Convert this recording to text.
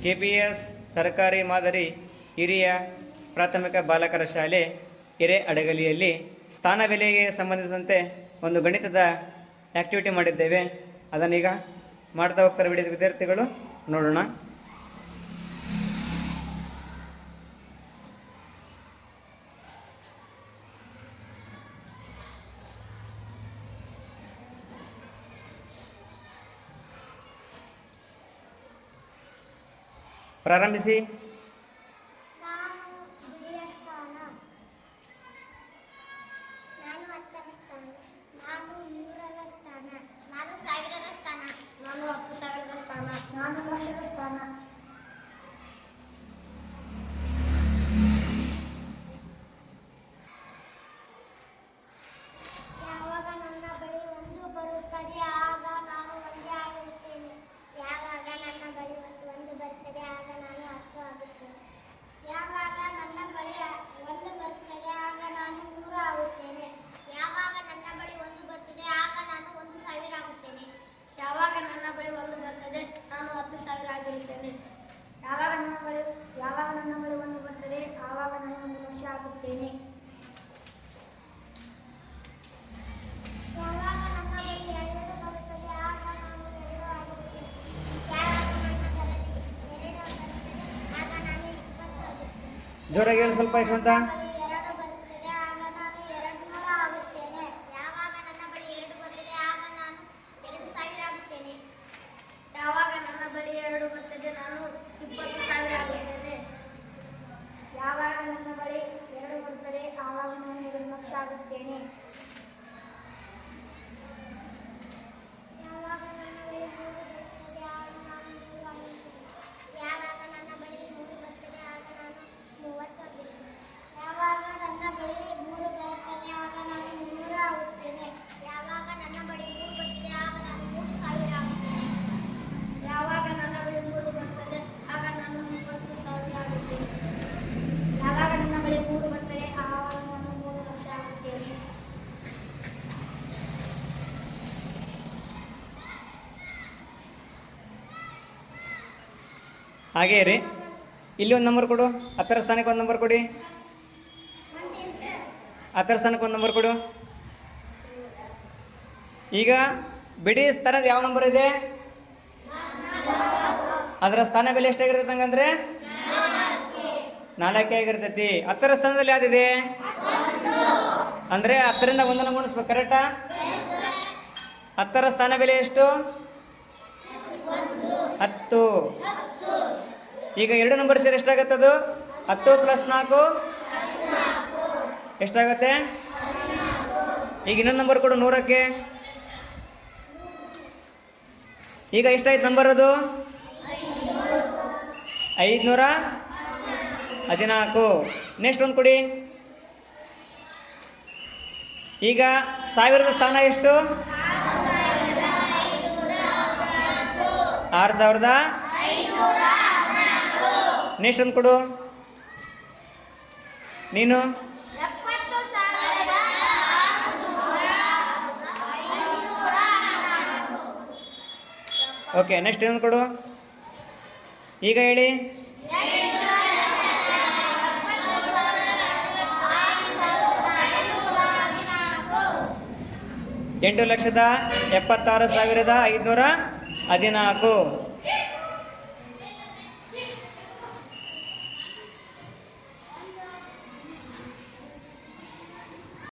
KPS ಸರ್ಕಾರಿ ಮಾದರಿ ಹಿರಿಯ ಪ್ರಾಥಮಿಕ ಬಾಲಕರ ಶಾಲೆ ಹಿರೇಅಡಗಲಿಯಲ್ಲಿ ಸ್ಥಾನ ಬೆಲೆಗೆ ಸಂಬಂಧಿಸಿದಂತೆ ಒಂದು ಗಣಿತದ ಆ್ಯಕ್ಟಿವಿಟಿ ಮಾಡಿದ್ದೇವೆ. ಅದನ್ನೀಗ ಮಾಡ್ತಾ ಹೋಗ್ತಾರೆ ವಿದ್ಯಾರ್ಥಿಗಳು, ನೋಡೋಣ. ಪ್ರಾರಂಭಿಸಿ. ಜೋರಾಗಿ ಹೇಳಿ ಸ್ವಲ್ಪ ಯಶವಂತ. ಹಾಗೇ ರೀ, ಇಲ್ಲಿ ಒಂದು ನಂಬರ್ ಕೊಡು. 10ರ ಸ್ಥಾನಕ್ಕೆ ಒಂದು ನಂಬರ್ ಕೊಡಿ. 10ರ ಸ್ಥಾನಕ್ಕೆ ಒಂದು ನಂಬರ್ ಕೊಡು. ಈಗ ಬಿಡಿ ಸ್ಥಾನದ ಯಾವ ನಂಬರ್ ಇದೆ, ಅದರ ಸ್ಥಾನ ಬೆಲೆ ಎಷ್ಟಾಗಿರ್ತೈತೆ ಹಂಗಂದ್ರೆ 4 ಆಗಿರ್ತೈತಿ. 10ರ ಸ್ಥಾನದಲ್ಲಿ ಯಾವ್ದಿದೆ ಅಂದರೆ 10ರಿಂದ 1 ಗುಣಿಸ್ಬೇಕು, ಕರೆಕ್ಟಾ? 10ರ ಸ್ಥಾನ ಬೆಲೆ ಎಷ್ಟು? 10. ಈಗ 2 ನಂಬರ್ ಸೇರಿ ಎಷ್ಟಾಗತ್ತದು? 10 + 4 ಎಷ್ಟಾಗತ್ತೆ? ಈಗ ಇನ್ನೊಂದು ನಂಬರ್ ಕೊಡು 100ಕ್ಕೆ. ಈಗ ಎಷ್ಟಾಯ್ತು ನಂಬರ್ ಅದು? 514. ನೆಕ್ಸ್ಟ್ ಒಂದು ಕೊಡಿ. ಈಗ 1000ದ ಸ್ಥಾನ ಎಷ್ಟು? 6500. ನೆಕ್ಸ್ಟ್ ಒಂದು ಕೊಡು ನೀನು. ಓಕೆ, ನೆಕ್ಸ್ಟ್ ಇನ್ನೊಂದು ಕೊಡು. ಈಗ ಹೇಳಿ. 8,76,514.